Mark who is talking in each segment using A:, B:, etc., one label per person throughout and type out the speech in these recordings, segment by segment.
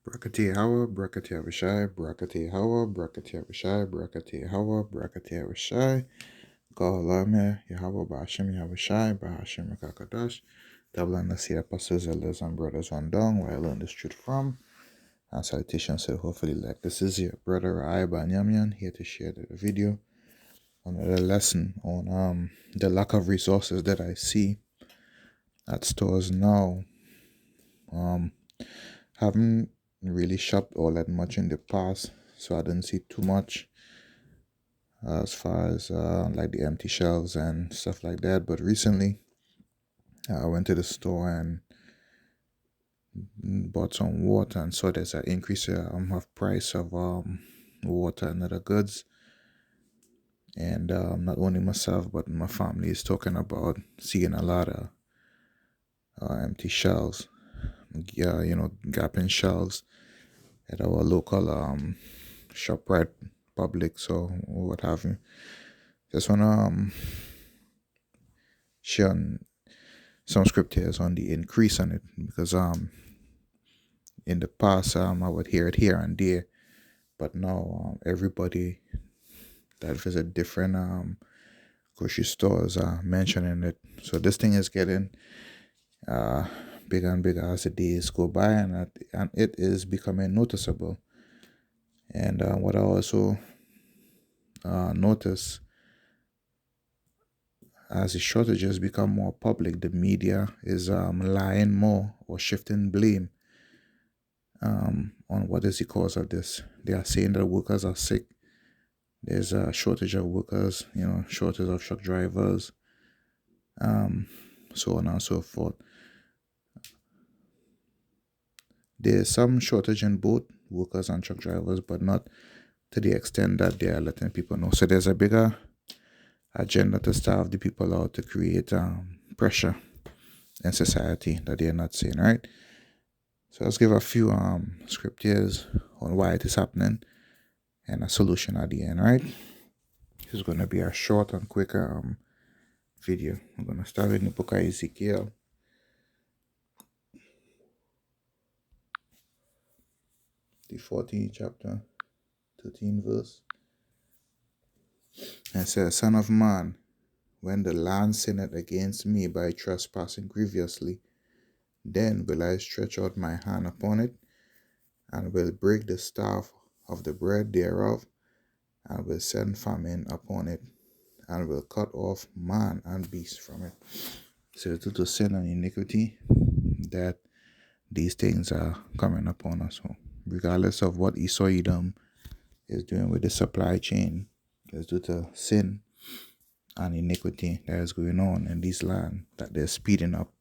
A: Brakati Hawa, Brakati Avishai, Brakati Hawa, Brakati Avishai, Brakati Hawa, Brakati Avishai, Gaulame, Yahweh Bashim Yahushai, Bahashim Kakadash, Double and the apostles, elders, and brothers on down, where I learned this truth from. And salutations to hopefully like this is your brother Aiba Nyamyan here to share the video on the lesson on the lack of resources that I see at stores now. Haven't really shopped all that much in the past, so I didn't see too much as far as like the empty shelves and stuff like that. But recently, I went to the store and bought some water and saw there's an increase of price of water and other goods. And not only myself, but my family is talking about seeing a lot of empty shelves, gapping shelves at our local ShopRite, Publix, or what have you. Just wanna share some scriptures on the increase on it because in the past I would hear it here and there, but now everybody that visit different grocery stores are mentioning it. So this thing is getting bigger and bigger as the days go by, and it is becoming noticeable. And what I also notice as the shortages become more public, the media is lying more or shifting blame on what is the cause of this. They are saying that workers are sick. There's a shortage of workers, shortage of truck drivers, so on and so forth. There's some shortage in both workers and truck drivers, but not to the extent that they are letting people know. So there's a bigger agenda to starve the people out, to create pressure in society that they're not seeing, right? So let's give a few scriptures on why it is happening and a solution at the end, right? This is going to be a short and quick video. I'm going to start in the book of Ezekiel. The 14th chapter, 13th verse. And it says, Son of man, when the land sinneth against me by trespassing grievously, then will I stretch out my hand upon it, and will break the staff of the bread thereof, and will send famine upon it, and will cut off man and beast from it. So due to sin and iniquity, that these things are coming upon us. So regardless of what Esau Edom is doing with the supply chain, it's due to sin and iniquity that is going on in this land, that they're speeding up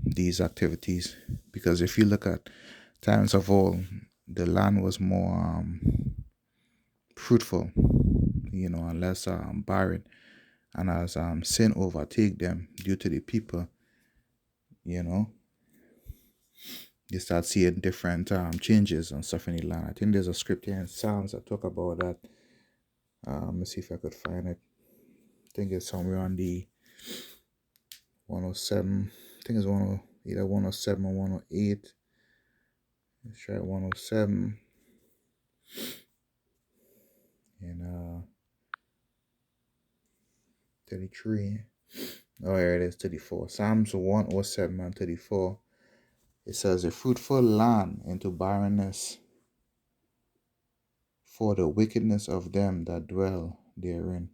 A: these activities. Because if you look at times of old, the land was more fruitful, and less barren. And as sin overtake them due to the people, you start seeing different changes and stuff in the land. I think there's a script here in Psalms that talk about that. Let me see if I could find it. I think it's somewhere on the 107. I think it's either 107 or 108. Let's try 107. And 33. Oh, here it is, 34. Psalms 107 and 34. It says, a fruitful land into barrenness for the wickedness of them that dwell therein.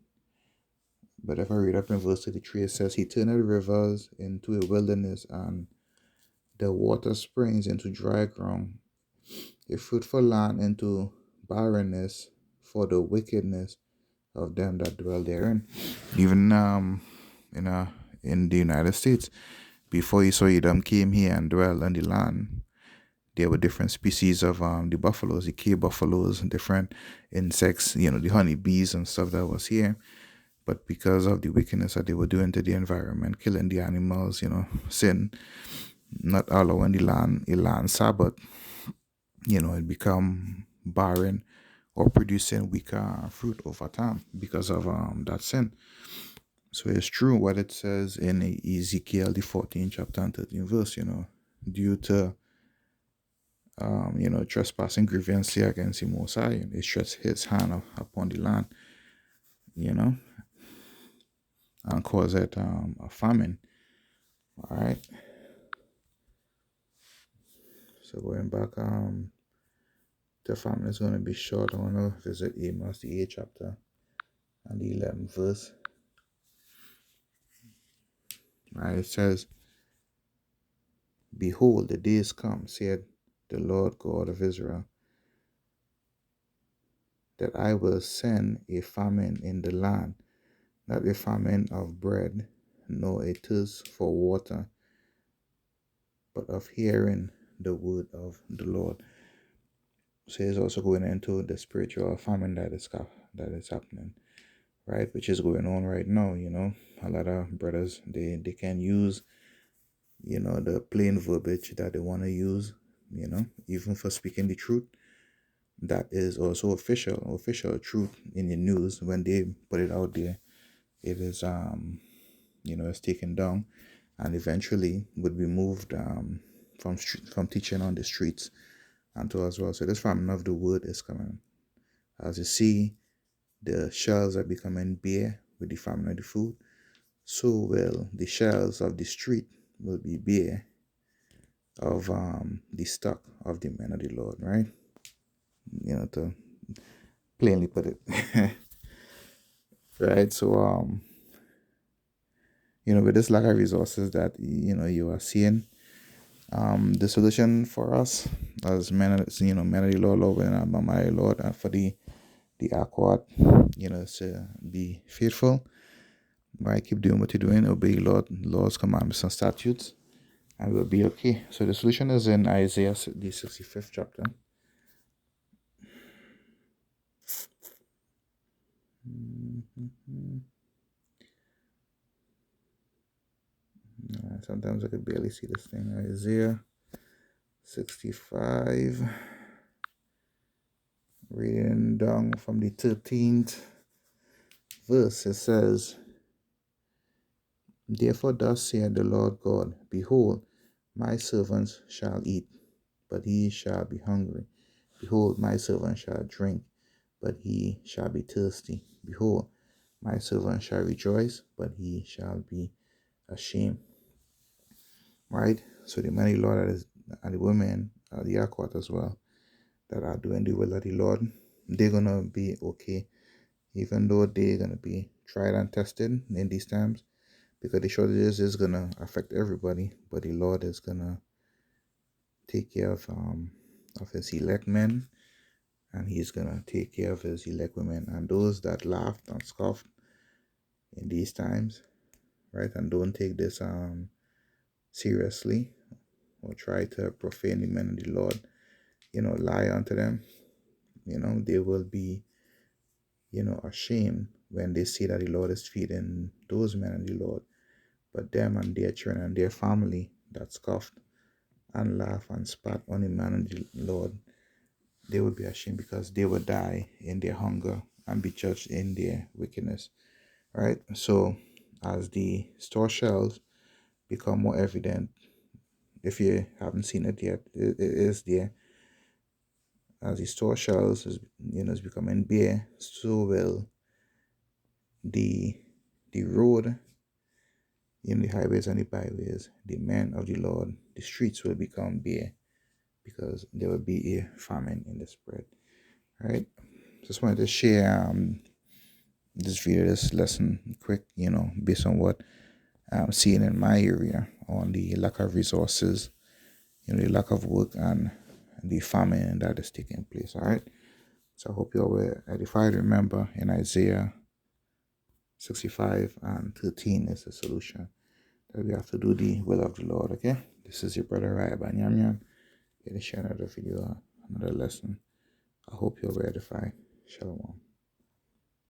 A: But if I read up in verse 33, it says, he turned rivers into a wilderness, and the water springs into dry ground, a fruitful land into barrenness for the wickedness of them that dwell therein. Even in the United States, before Esau Edom came here and dwelled on the land, there were different species of the buffaloes, the cave buffaloes, different insects, the honeybees and stuff that was here. But because of the wickedness that they were doing to the environment, killing the animals, sin, not allowing the land Sabbath, it become barren or producing weaker fruit over time because of that sin. So it's true what it says in Ezekiel, the 14th chapter and 13th verse, due to trespassing grievously against the Most High. He stretched his hand upon the land, you know, and caused it a famine. All right. So going back, the famine is going to be short. I want to visit Amos, the 8th chapter and the 11th verse. All right. It says, "Behold, the days come, said the Lord God of Israel, that I will send a famine in the land, not a famine of bread, nor a thirst for water, but of hearing the word of the Lord." So he's also going into the spiritual famine that is happening, right? Which is going on right now. A lot of brothers, they can use, the plain verbiage that they want to use, even for speaking the truth. That is also official truth in the news. When they put it out there, it is it's taken down, and eventually would be moved from teaching on the streets and to as well. So this famine of the word is coming. As you see, the shelves are becoming bare with the famine of the food. So will the shelves of the street will be bare of the stock of the men of the Lord, right? To plainly put it. Right? So with this lack of resources that you are seeing, the solution for us as men of the Lord, Lord, and men of the Lord, and for the accord, is to be faithful, right? Keep doing what you're doing, obey Lord's commandments and statutes, and we'll be okay. So the solution is in Isaiah, the 65th chapter. Sometimes I could barely see this thing. Isaiah 65, reading down from the 13th verse. It says, "Therefore thus saith the Lord God, Behold, my servants shall eat, but he shall be hungry. Behold, my servant shall drink, but he shall be thirsty. Behold, my servant shall rejoice, but he shall be ashamed." Right? So the many Lord and the women, the Aquat as well, that are doing the will of the Lord, they're going to be okay, even though they're going to be tried and tested in these times, because the shortages is going to affect everybody, but the Lord is going to take care of his elect men, and he's going to take care of his elect women, and those that laughed and scoffed in these times, right, and don't take this seriously, or try to profane the men of the Lord, lie unto them, they will be, ashamed when they see that the Lord is feeding those men of the Lord. But them and their children and their family that scoffed and laughed and spat on the man of the Lord, they will be ashamed, because they will die in their hunger and be judged in their wickedness. Right? So as the store shelves become more evident, if you haven't seen it yet, it is there. As the store shelves is becoming bare, so will the road, the highways and the byways, the men of the Lord, the streets will become bare, because there will be a famine in the spread. Right? Just wanted to share this video, this lesson quick, based on what I'm seeing in my area on the lack of resources, the lack of work, and the famine that is taking place. All right. So I hope you all were edified. Remember, in Isaiah 65 and 13 is the solution, that we have to do the will of the Lord. Okay. This is your brother Raya Banyamyan. Here to share another video, another lesson. I hope you all were edified. Shalom.